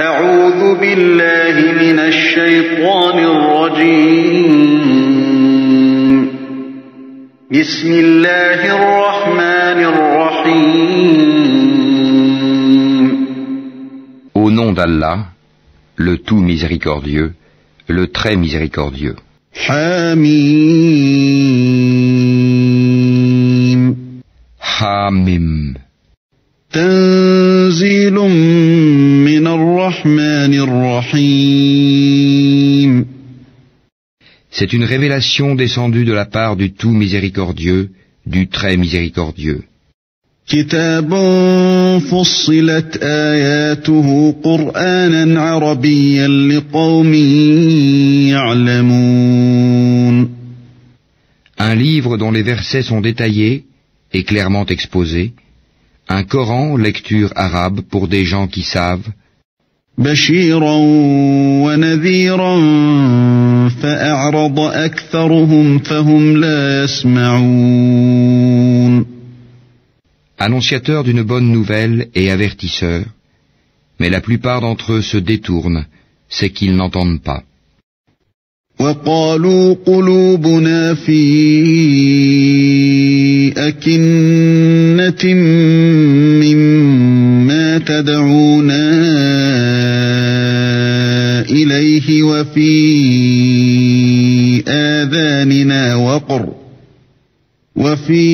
أعوذ بالله من الشيطان الرجيم بسم الله الرحمن الرحيم Au nom d'Allah, le tout miséricordieux, le très miséricordieux. حميم Hamim. تنزيل من الرحمن الرحيم C'est une révélation descendue de la part du tout miséricordieux, du très miséricordieux. كتاب فصلت آياته قرآنا عربيا لقوم يعلمون Un livre dont les versets sont détaillés et clairement exposés. Un Coran, lecture arabe pour des gens qui savent. بشيرا ونذيرا فأعرض أكثرهم فهم لا يسمعون Annonciateur d'une bonne nouvelle et avertisseur, mais la plupart d'entre eux se détournent, c'est qu'ils n'entendent pas. وقالوا قلوبنا في أكنة مما تدعونا إليه وفي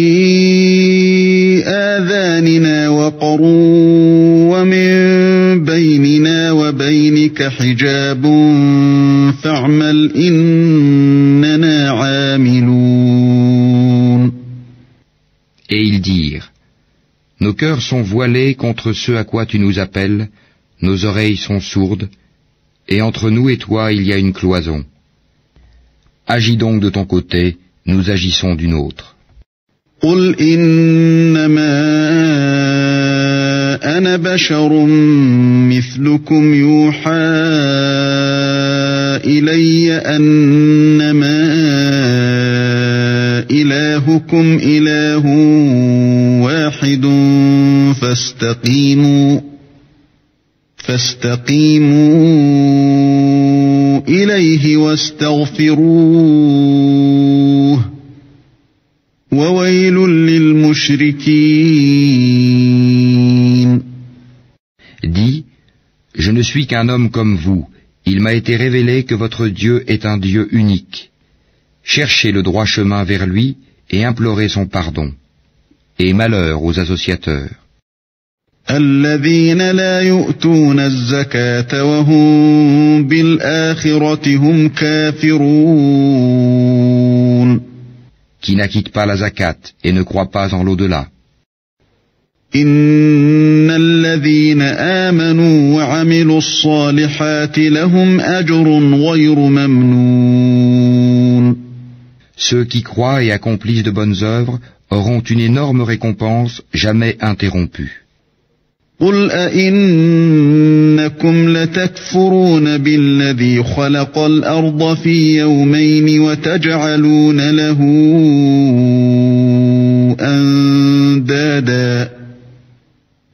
آذاننا وقر ومن بيننا وبينك حجاب فاعمل إننا عاملون Et ils dirent, nos cœurs sont voilés contre ce à quoi tu nous appelles, nos oreilles sont sourdes, et entre nous et toi il y a une cloison. Agis donc de ton côté, nous agissons d'une autre. قل إنما أنا بشر مثلكم يوحى إلي أنما إلهكم إله واحد فاستقيموا إليه واستغفروه وويل للمشركين Dis, je ne suis qu'un homme comme vous, il m'a été révélé que votre Dieu est un Dieu unique. Cherchez le droit chemin vers lui et implorez son pardon. Et malheur aux associateurs. الذين لا يؤتون الزكاة وهم بالآخرة هم كافرون Qui n'acquittent pas la zakat et ne croient pas en l'au-delà. إن الذين آمنوا وعملوا الصالحات لهم أجر غير ممنون Ceux qui croient et accomplissent de bonnes œuvres auront une énorme récompense jamais interrompue. قل أئنكم لتكفرون بالذي خلق الأرض في يومين وتجعلون له أندادا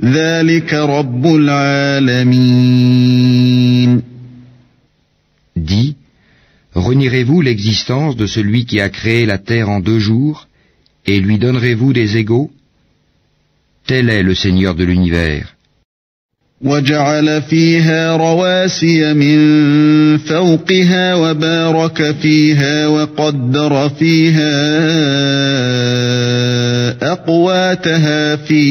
ذلك رب العالمين Dis, renierez-vous l'existence de celui qui a créé la terre en 2 jours, et lui donnerez-vous des égaux? Tel est le Seigneur de l'univers. وجعل فيها رواسي من فوقها وبارك فيها وقدر فيها أقواتها في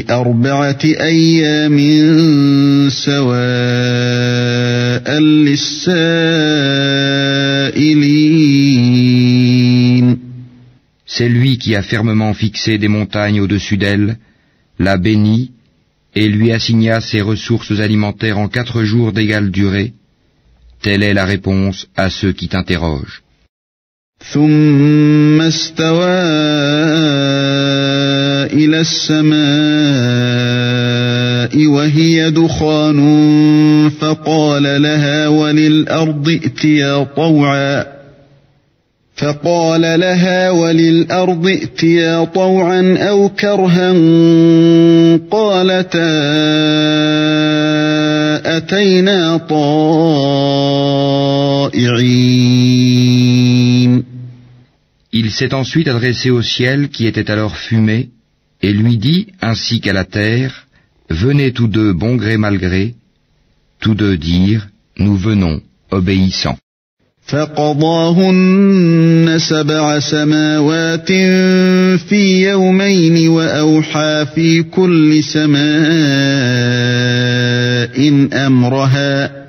أربعة أيام سواء للسائلين C'est lui qui a fermement fixé des montagnes au-dessus d'elle, l'a bénie, et lui assigna ses ressources alimentaires en 4 jours d'égale durée. Telle est la réponse à ceux qui t'interrogent. ثم استوى إلى السماء وهي دخان فقال لها وللأرض ائتيا طوعا فقال لها وللأرض ائتيا طوعا أو كرها قالتا أتينا طائعين. Il s'est ensuite adressé au ciel qui était alors fumé et lui dit ainsi qu'à la terre, venez tous deux bon gré mal gré. Tous deux dirent, nous venons, obéissants. فقضاهن 7 سماوات في يومين وأوحى في كل سماء أمرها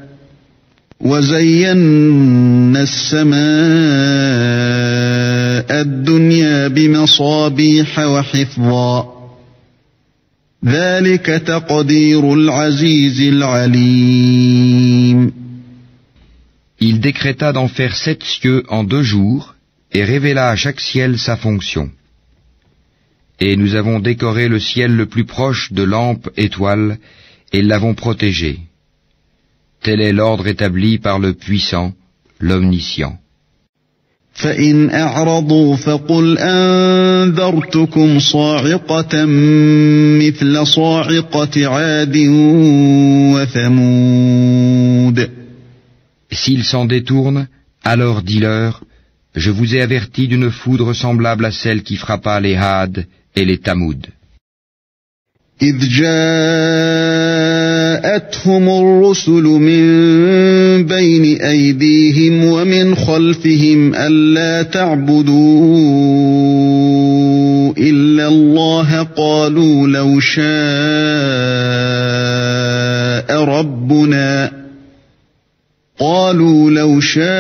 وزينا السماء الدنيا بمصابيح وحفظا ذلك تقدير العزيز العليم. Il décréta d'en faire 7 cieux en 2 jours et révéla à chaque ciel sa fonction. Et nous avons décoré le ciel le plus proche de lampes étoiles et l'avons protégé. Tel est l'ordre établi par le puissant, l'omniscient. فإن أعرضوا فقل أنذرتكم صاعقة مثل صاعقة عاد وثمود. S'ils s'en détournent, alors dis-leur, je vous ai averti d'une foudre semblable à celle qui frappa les Had et les Tamoud. إذ جاءتهم الرسل من بين أيديهم ومن خلفهم ألا تعبدوا إلا الله قالوا لو شاء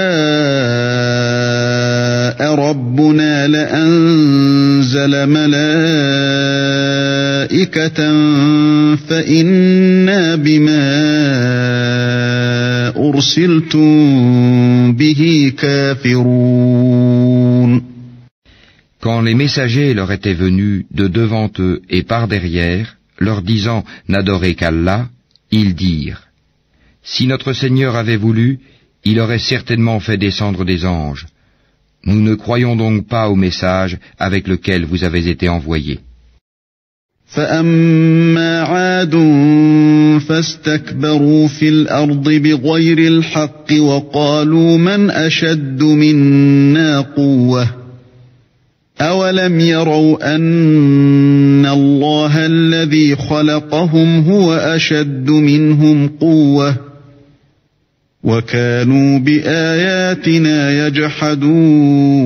ربنا لأنزل ملائكة فإنا بما أرسلتم به كافرون. Quand les messagers leur étaient venus de devant eux et par derrière, leur disant n'adorez qu'Allah, ils dirent, si notre Seigneur avait voulu, il aurait certainement fait descendre des anges. Nous ne croyons donc pas au message avec lequel vous avez été envoyés. فأما عاد فاستكبروا في الأرض بغير الحق وقالوا من أشد منا قوة أولم يروا أن الله الذي خلقهم هو أشد منهم قوة وكانوا بآياتنا يجحدون.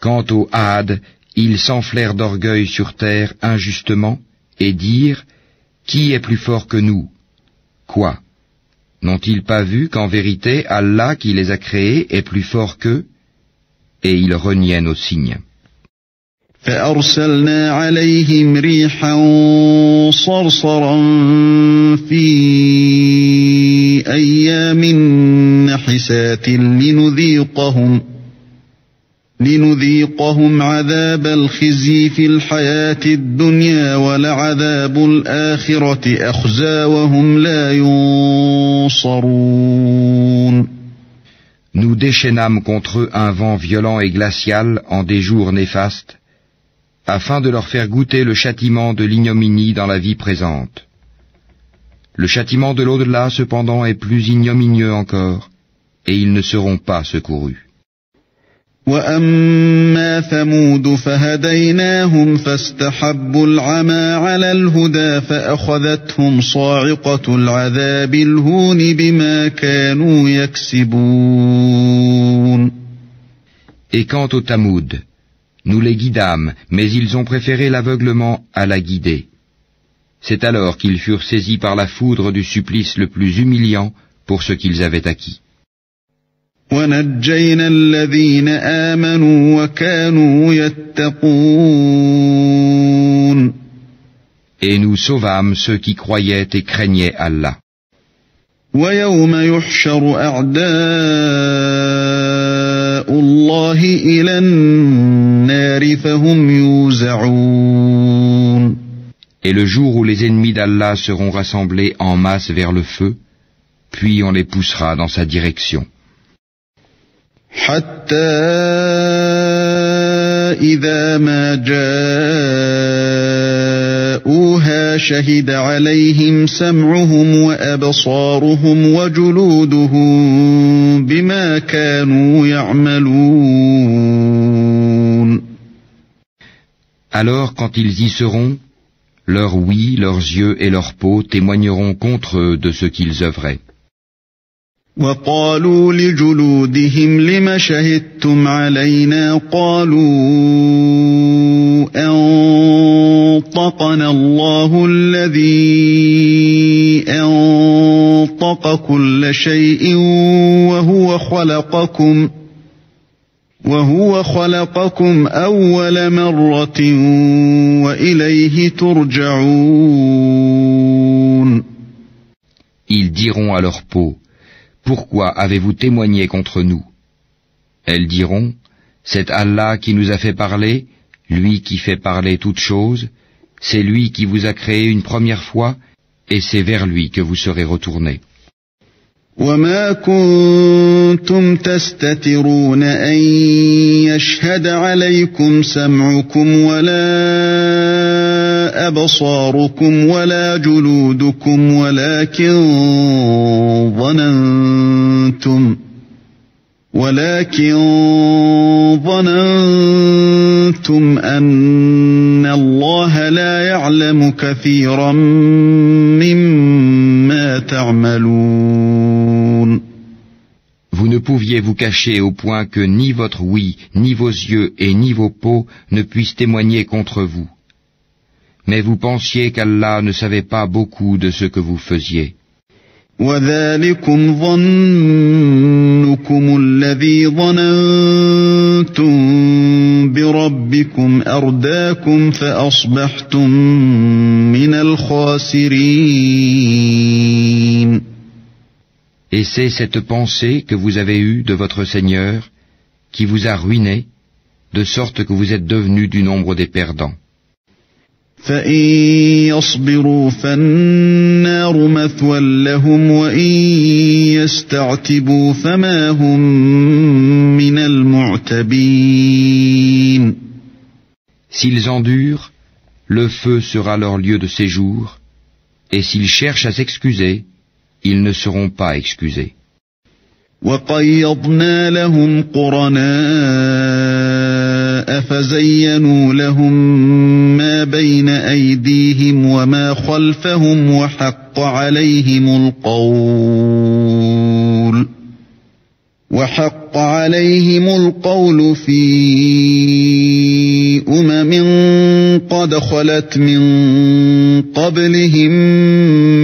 Quant aux Had, ils s'enflèrent d'orgueil sur terre injustement et dirent « Qui est plus fort que nous ?» Quoi? N'ont-ils pas vu qu'en vérité Allah qui les a créés est plus fort qu'eux? Et ils reniaient nos signes. فأرسلنا عليهم ريحا صرصرا في أيام نحسات لنذيقهم عذاب الخزي في الحياة الدنيا ولعذاب الآخرة أخزى وهم لا ينصرون. Nous déchaînâmes contre eux un vent violent et glacial en des jours néfastes, afin de leur faire goûter le châtiment de l'ignominie dans la vie présente. Le châtiment de l'au-delà, cependant, est plus ignominieux encore, et ils ne seront pas secourus. وَأَمَّا ثَمُودُ فَهَدَيْنَاهُمْ فَاسْتَحَبُّوا الْعَمَى عَلَى الْهُدَى فَأَخَذَتْهُمْ صَاعِقَةُ الْعَذَابِ الْهُونِ بِمَا كَانُوا يَكْسِبُونَ. Et quant aux Tamoud, nous les guidâmes, mais ils ont préféré l'aveuglement à la guider. C'est alors qu'ils furent saisis par la foudre du supplice le plus humiliant pour ce qu'ils avaient acquis. وَنَجَّيْنَا الَّذِينَ آمَنُوا وَكَانُوا يَتَّقُونَ. Et nous sauvâmes ceux qui croyaient et craignaient Allah. وَيَوْمَ يُحْشَرُ أَعْدَاءُ اللَّهِ إِلَى النَّارِ فَهُمْ يُوزَعُونَ. Et le jour où les ennemis d'Allah seront rassemblés en masse vers le feu, puis on les poussera dans sa direction. حتى إذا ما جاءوها شهد عليهم سمعهم وأبصارهم وجلودهم بما كانوا يعملون. Alors quand ils y seront, leur ouïe, leurs yeux et leur peau témoigneront contre eux de ce qu'ils œuvraient. وقالوا لجلودهم لم شهدتم علينا قالوا أنطقنا الله الذي أنطق كل شيء وهو خلقكم أول مرة وإليه ترجعون. Ils diront à leur peau: Pourquoi avez-vous témoigné contre nous? Elles diront: C'est Allah qui nous a fait parler, lui qui fait parler toutes choses, c'est lui qui vous a créé une première fois, et c'est vers lui que vous serez retournés. وما كنتم تستترون أن يشهد عليكم سمعكم ولا أبصاركم ولا جلودكم ولكن ظننتم أن الله لا يعلم كثيرا مما تعملون. Vous ne pouviez vous cacher au point que ni votre ouïe, ni vos yeux et ni vos peaux ne puissent témoigner contre vous. Mais vous pensiez qu'Allah ne savait pas beaucoup de ce que vous faisiez. وَذَلِكُمْ ظَنُّكُمُ الَّذِي ظَنَنْتُمْ بِرَبِّكُمْ أَرْدَاكُمْ فَأَصْبَحْتُمْ مِنَ الْخَاسِرِينَ. Et c'est cette pensée que vous avez eue de votre Seigneur qui vous a ruiné, de sorte que vous êtes devenus du nombre des perdants. فَإِن يَصْبِرُوا فَالنَّارُ مَثْوًى لَهُمْ وَإِن يَسْتَعْتِبُوا فَمَا هُمْ مِنَ الْمُعْتَبِينَ. S'ils endurent, le feu sera leur lieu de séjour, et s'ils cherchent à s'excuser, ils ne seront pas excusés. وَقَيَّضْنَا لَهُمْ قُرَنَاءَ فَزَيَّنُوا لَهُم مَّا بَيْنَ أَيْدِيهِمْ وَمَا خَلْفَهُمْ وَحَقَّ عَلَيْهِمُ الْقَوْلُ فِي قَدْ خَلَتْ مِن قَبْلِهِم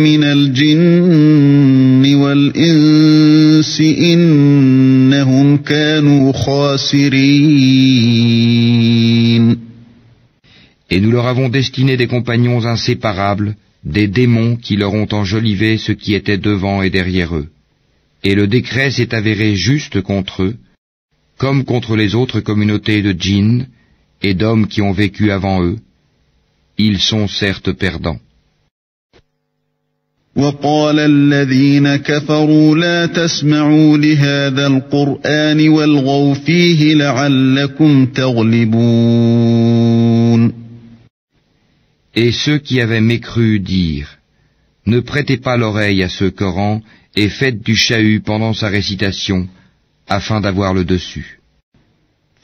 مِّنَ الْجِنِّ وَالْإِنسِ إِنَّهُمْ كَانُوا خَاسِرِينَ. Et nous leur avons destiné des compagnons inséparables, des démons qui leur ont enjolivé ce qui était devant et derrière eux. Et le décret s'est avéré juste contre eux, comme contre les autres communautés de djinns et d'hommes qui ont vécu avant eux. Ils sont certes perdants. وقال الذين كفروا لا تسمعوا لهذا القرآن والغوا فيه لعلكم تغلبون. Et ceux qui avaient mécru dirent: Ne prêtez pas l'oreille à ce Coran et faites du chahut pendant sa récitation, afin d'avoir le dessus.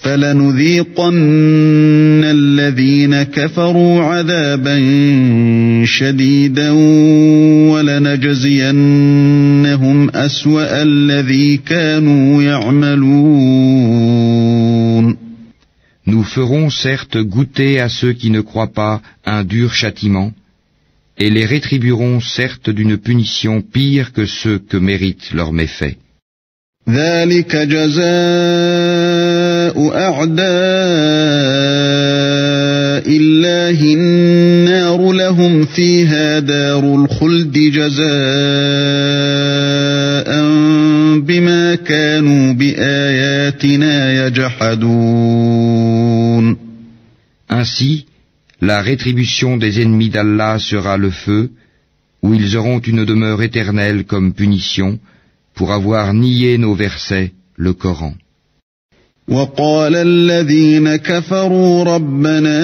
فَلَنُذِيقَنَّ الَّذِينَ كَفَرُوا عَذَابًا شَدِيدًا وَلَنَجْزِيَنَّهُمْ أَسْوَأَ الَّذِي كَانُوا يَعْمَلُونَ. Nous ferons certes goûter à ceux qui ne croient pas un dur châtiment, et les rétribuerons certes d'une punition pire que ceux que méritent leurs méfaits. ذَلِكَ جَزَاءُ أَعْدَاءِ اللَّهِ النَّارُ لَهُمْ فِيهَا دَارُ الْخُلْدِ جَزَاءً بِمَا كَانُوا بِآيَاتِنَا يَجْحَدُونَ. Ainsi, la rétribution des ennemis d'Allah sera le feu, où ils auront une demeure éternelle comme punition, pour avoir nié nos versets, le Coran. وقال الذين كفروا ربنا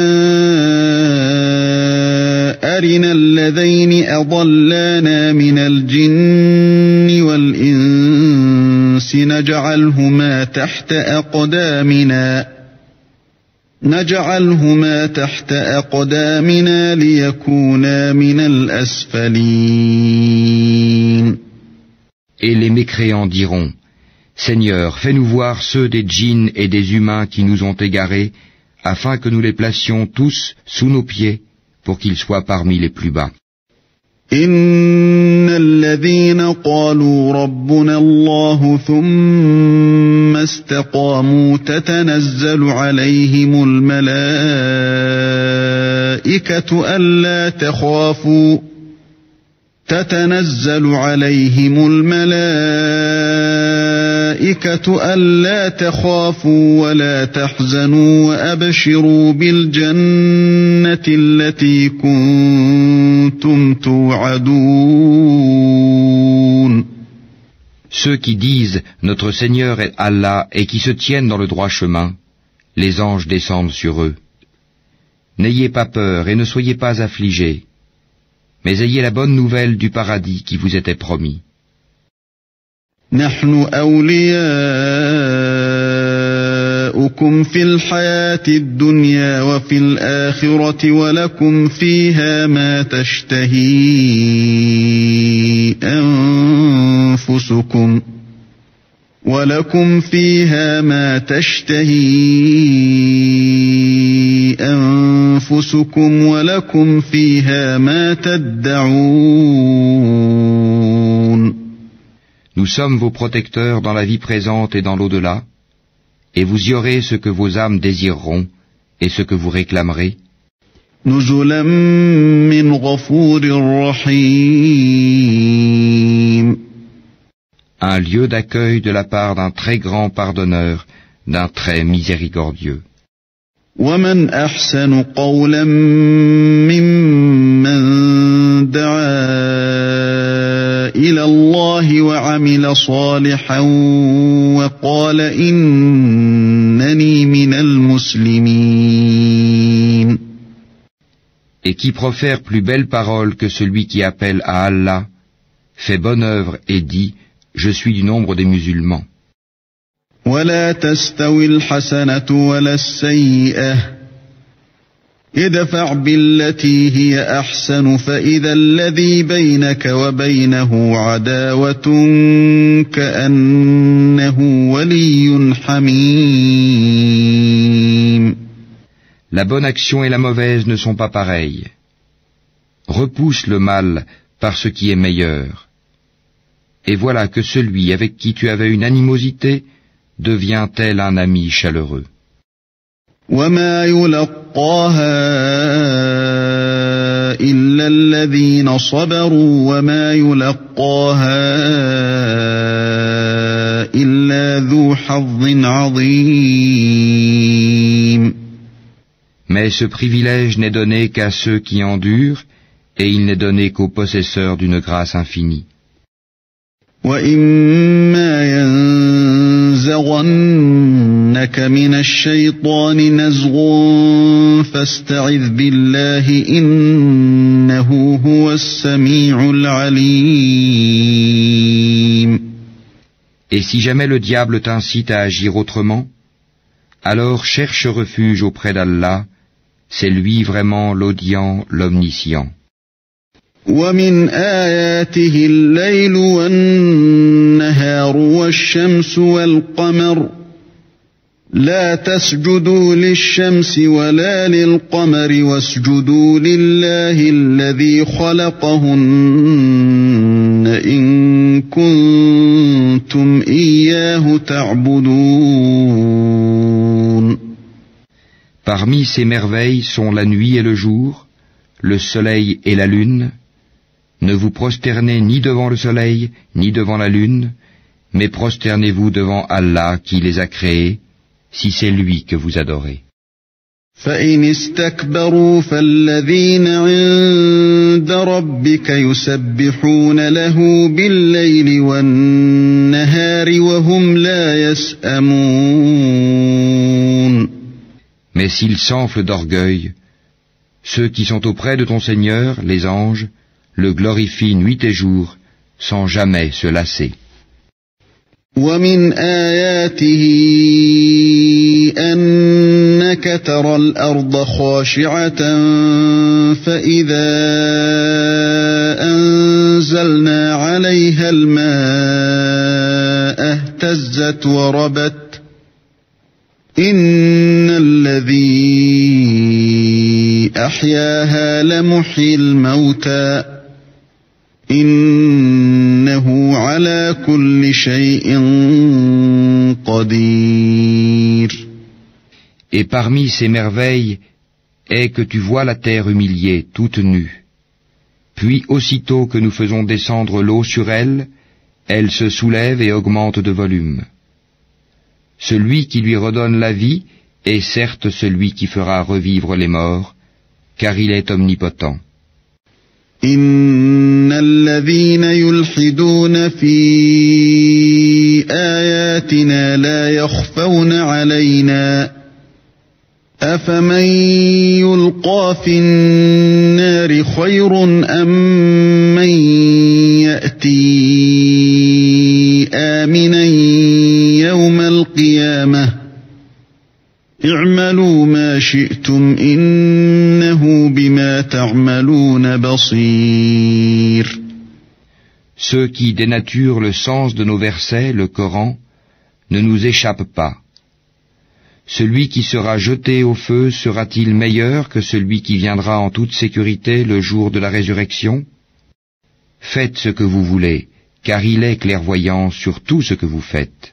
أرنا الذين أضلانا من الجن والإنس نجعلهما تحت أقدامنا ليكونا من الأسفلين. Et les mécréants diront, Seigneur, fais-nous voir ceux des djinns et des humains qui nous ont égarés, afin que nous les placions tous sous nos pieds, pour qu'ils soient parmi les plus bas. إن الذين قالوا ربنا الله ثم استقاموا تتنزل عليهم الملائكة ألا تخافوا ولا تحزنوا وأبشروا بالجنة التي كنتم توعدون. Ceux qui disent notre Seigneur est Allah et qui se tiennent dans le droit chemin, les anges descendent sur eux. N'ayez pas peur et ne soyez pas affligés, mais ayez la bonne nouvelle du paradis qui vous était promis. نحن أولياؤكم في الحياة الدنيا وفي الآخرة ولكم فيها ما تشتهي أنفسكم ولكم فيها ما تدعون. Nous sommes vos protecteurs dans la vie présente et dans l'au-delà, et vous y aurez ce que vos âmes désireront et ce que vous réclamerez. نزلا من غفور رحيم. Un lieu d'accueil de la part d'un très grand pardonneur, d'un très miséricordieux. ومن أحسن قولا ممن دعا إلى الله وعمل صالحا وقال إنني من المسلمين. Et qui profère plus belle parole que celui qui appelle à Allah, fait bonne œuvre et dit, je suis du nombre des musulmans. ولا تستوي الحسنة ولا السيئة ادفع بالتي هي أحسن فإذا الذي بينك وبينه عداوة كأنه ولي حميم. La bonne action et la mauvaise ne sont pas pareilles. Repousse le mal par ce qui est meilleur. Et voilà que celui avec qui tu avais une animosité devient tel un ami chaleureux. وما يلقاها إلا الذين صبروا وما يلقاها إلا ذو حظ عظيم. Mais ce privilège n'est donné qu'à ceux qui endurent, et il n'est donné qu'aux possesseurs d'une grâce infinie. وَإِمَّا يَنزَغَنَّكَ مِنَ الشَّيْطَانِ نَزْغٌ فَاسْتَعِذْ بِاللَّهِ إِنَّهُ هُوَ السَّمِيعُ الْعَلِيمُ. Et si jamais le diable t'incite à agir autrement, alors cherche refuge auprès d'Allah, c'est lui vraiment l'audient, l'omniscient. وَمِنْ آيَاتِهِ اللَّيْلُ وَالنَّهَارُ وَالشَّمْسُ وَالْقَمَرُ لَا تَسْجُدُوا لِلشَّمْسِ وَلَا لِلْقَمَرِ وَاسْجُدُوا لِلَّهِ الَّذِي خَلَقَهُنَّ إِن كُنتُمْ إِيَّاهُ تَعْبُدُونَ. Parmi ces merveilles sont la nuit et le jour, le soleil et la lune. Ne vous prosternez ni devant le soleil, ni devant la lune, mais prosternez-vous devant Allah qui les a créés, si c'est lui que vous adorez. فَإِنِ اسْتَكْبَرُوا فَالَّذِينَ عِندَ رَبِّكَ يُسَبِّحُونَ لَهُ بِاللَّيْلِ وَالنَّهَارِ وَهُمْ لَا يَسْأَمُونَ. Mais s'ils s'enflent d'orgueil, ceux qui sont auprès de ton Seigneur, les anges, le glorifient nuit et jour, sans jamais se lasser. ومن آياته أنك ترى الأرض خاشعة فإذا أنزلنا عليها الماء اهتزت وربت إن الذي أحياها لمحيي الموتى إنه على كل شيء قدير. Et parmi ces merveilles est que tu vois la terre humiliée, toute nue. Puis aussitôt que nous faisons descendre l'eau sur elle, elle se soulève et augmente de volume. Celui qui lui redonne la vie est certes celui qui fera revivre les morts, car il est omnipotent. إن الذين يلحدون في آياتنا لا يخفون علينا أفمن يلقى في النار خير أم من يأتي آمنا يوم القيامة اعملوا ما شئتم إنه بما تعملون بصير. Ceux qui dénaturent le sens de nos versets, le Coran, ne nous échappent pas. Celui qui sera jeté au feu sera-t-il meilleur que celui qui viendra en toute sécurité le jour de la résurrection? Faites ce que vous voulez, car il est clairvoyant sur tout ce que vous faites.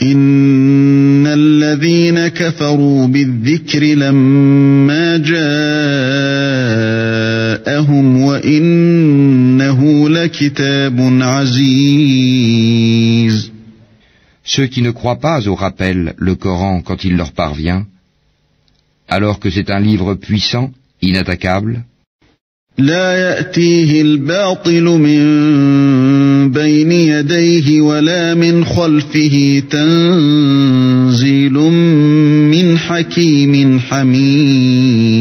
إن الذين كفروا بالذكر لما جاءهم وإنه لكتاب عزيز. Ceux qui ne croient pas au rappel, le Coran, quand il leur parvient, alors que c'est un livre puissant, inattaquable, لا يأتيه الباطل من بين يديه ولا من خلفه تنزيل من حكيم حميد.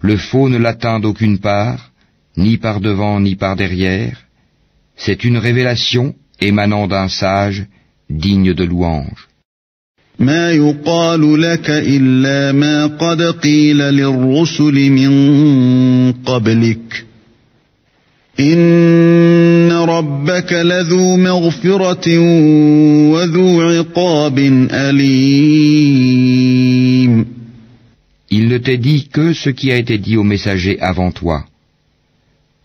Le faux ne l'atteint d'aucune part, ni par devant ni par derrière. C'est une révélation émanant d'un sage digne de louange. ما يقال لك إلا ما قد قيل للرسل من قبلك إن ربك لذو مغفرة وذو عقاب أليم. Il ne t'est dit que ce qui a été dit aux messagers avant toi.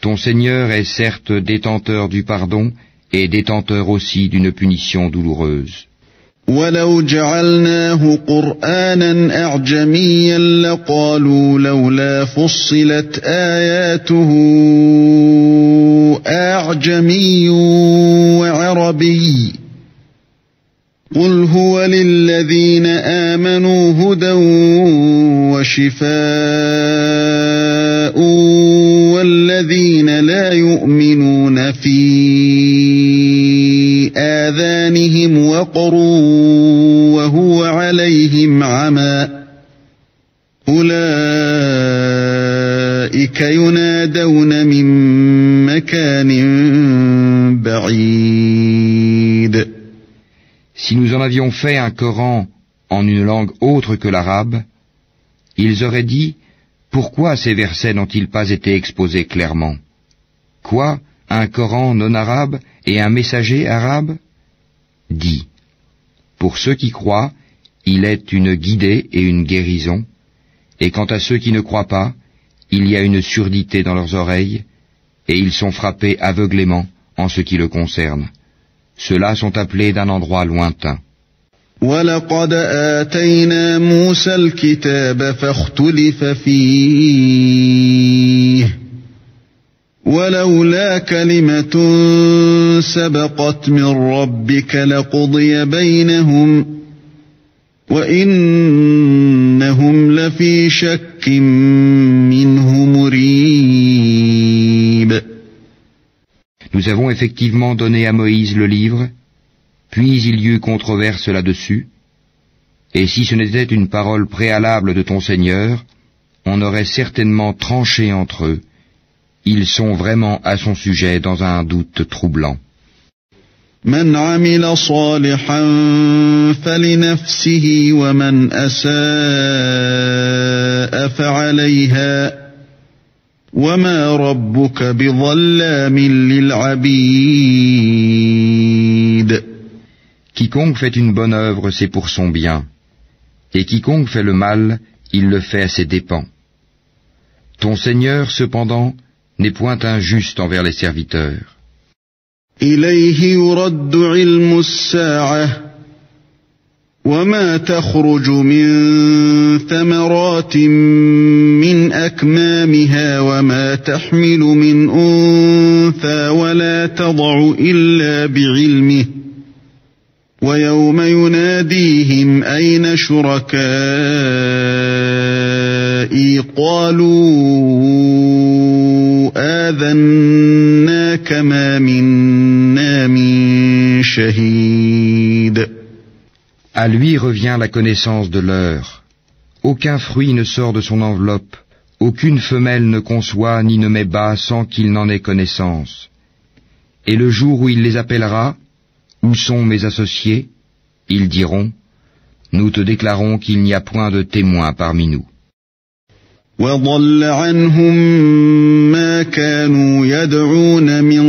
Ton Seigneur est certes détenteur du pardon et détenteur aussi d'une punition douloureuse. ولو جعلناه قرآنا أعجميا لقالوا لولا فصلت آياته أعجمي وعربي قل هو للذين آمنوا هدى وشفاء والذين لا يؤمنون في آذانهم وقر وهو عليهم عمى أولئك ينادون من مكان بعيد. Si nous en avions fait un Coran en une langue autre que l'arabe, ils auraient dit, pourquoi ces versets n'ont-ils pas été exposés clairement? Quoi, un Coran non arabe et un messager arabe? Dis, pour ceux qui croient, il est une guidée et une guérison, et quant à ceux qui ne croient pas, il y a une surdité dans leurs oreilles, et ils sont frappés aveuglément en ce qui le concerne. Ceux-là sont appelés d'un endroit lointain. وَلَقَدْ آتَيْنَا مُوسَى الْكِتَابَ فَاخْتُلِفَ فِيهِ وَلَوْلَا كَلِمَةٌ سَبَقَتْ مِنْ رَبِّكَ لَقُضِيَ بَيْنَهُمْ وَإِنَّهُمْ لَفِي شَكٍّ مِّنْهُ مُرِيبٍ. Nous avons effectivement donné à Moïse le livre, puis il y eut controverse là-dessus, Et si ce n'était une parole préalable de ton Seigneur, on aurait certainement tranché entre eux. Ils sont vraiment à son sujet dans un doute troublant. من عمل صالحا فلنفسه ومن أساء فعليها وما ربك بظلام للعبيد. Quiconque fait une bonne œuvre, c'est pour son bien, et quiconque fait le mal, il le fait à ses dépens. Ton Seigneur, cependant, n'est point injuste envers les serviteurs. إليه يرد علم الساعة وما تخرج من ثمرات من أكمامها وما تحمل من أنثى ولا تضع إلا بعلمه ويوم يناديهم أين شركائي قالوا آذناك ما منا من شهيد. À lui revient la connaissance de l'heure. Aucun fruit ne sort de son enveloppe, aucune femelle ne conçoit ni ne met bas sans qu'il n'en ait connaissance. Et le jour où il les appellera, où sont mes associés? Ils diront, nous te déclarons qu'il n'y a point de témoin parmi nous. وَضَلَّ عَنْهُمْ مَا كَانُوا يَدْعُونَ مِنْ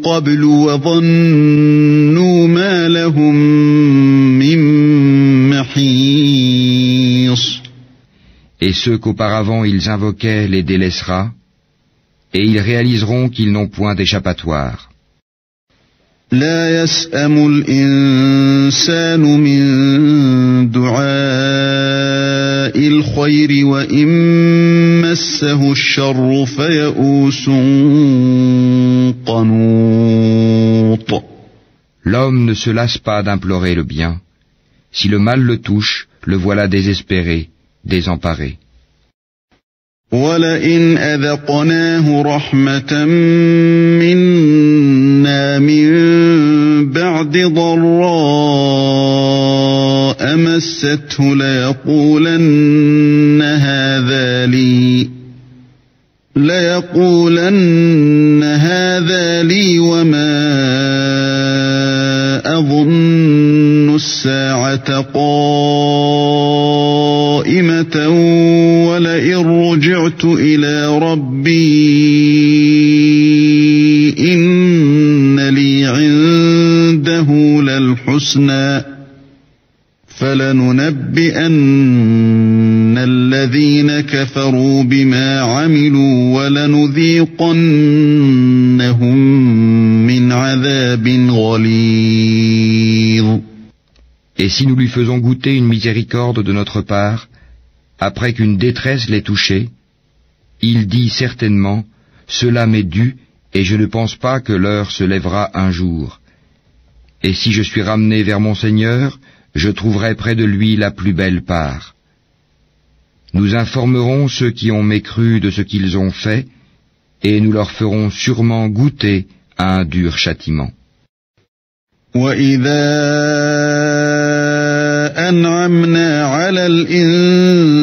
قَبْلُ وَظَنُّوا مَا لَهُمْ مِنْ مَحِيصٍ. Et ceux qu'auparavant ils invoquaient les délaissera, et ils réaliseront qu'ils n'ont point d'échappatoire. لا يسأم الإنسان من دعاء الخير وإن مسه الشر فيئوس قنوط. L'homme ne se lasse pas d'implorer le bien. Si le mal le touche, le voilà désespéré, désemparé. وَلَئِنْ أَذَقْنَاهُ رَحْمَةً مِنَّا مِن بَعْدِ ضَرَّاءَ مَسَّتْهُ لَيَقُولَنَّ هَذَا لِي وَمَا أَظُنُّ السَّاعَةَ قَائِمَةً وَلَئِن رُجِعْتُ إِلَى رَبِّي إِنَّ لِي عِندَهُ لَلْحُسْنَى فَلَنُنَبِّئَنَّ الَّذِينَ كَفَرُوا بِمَا عَمِلُوا وَلَنُذِيقَنَّهُم مِّنْ عَذَابٍ غَلِيظٍ. Et si nous lui faisons goûter une miséricorde de notre part, après qu'une détresse l'ait touché, il dit certainement, cela m'est dû, et je ne pense pas que l'heure se lèvera un jour. Et si je suis ramené vers mon Seigneur, je trouverai près de lui la plus belle part. Nous informerons ceux qui ont mécru de ce qu'ils ont fait, et nous leur ferons sûrement goûter à un dur châtiment. أنعمنا على الإنسان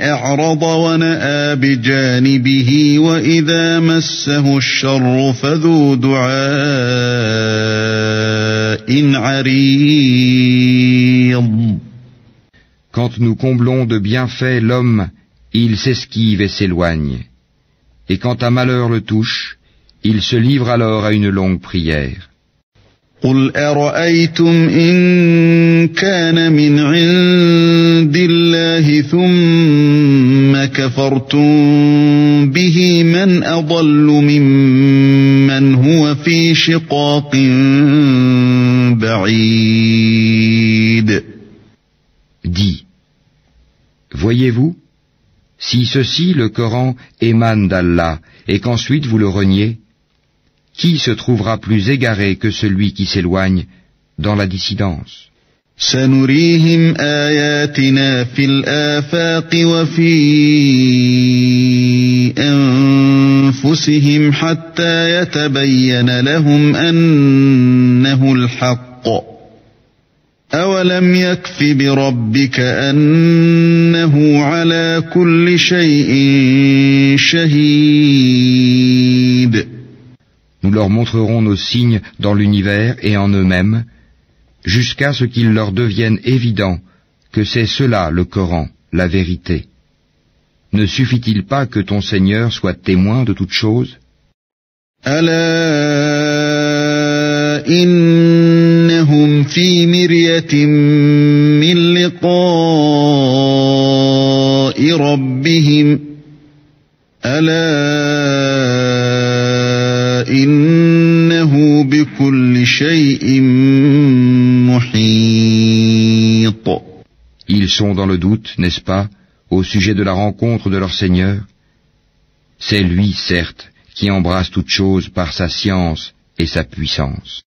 أعرض ونأى بجانبه وإذا مسه الشر فذو دعاء عريض. Quand nous comblons de bienfaits l'homme, il s'esquive et s'éloigne. Et quand un malheur le touche, il se livre alors à une longue prière. قُلْ أَرَأَيْتُمْ إِنْ كَانَ مِنْ عِنْدِ اللَّهِ ثُمَّ كَفَرْتُمْ بِهِ مَنْ أَضَلُّ مِمَّنْ هُوَ فِي شِقَاقٍ بَعِيدٍ. Dis, voyez-vous, si ceci, le Coran, émane d'Allah, et qu'ensuite vous le reniez, qui se trouvera plus égaré que celui qui s'éloigne dans la dissidence? سنريهم آياتنا في الآفاق وفي أنفسهم حتى يتبين لهم أنه الحق أولم يكف بربك أنه على كل شيء شهيد. Nous leur montrerons nos signes dans l'univers et en eux-mêmes, jusqu'à ce qu'il leur devienne évident que c'est cela le Coran, la vérité. Ne suffit-il pas que ton Seigneur soit témoin de toutes choses? ألا إنهم في مرية من لقاء ربهم ألا إنه بكل شيء محيط. Ils sont dans le doute, n'est-ce pas, au sujet de la rencontre de leur Seigneur? C'est lui, certes, qui embrasse toutes choses par sa science et sa puissance.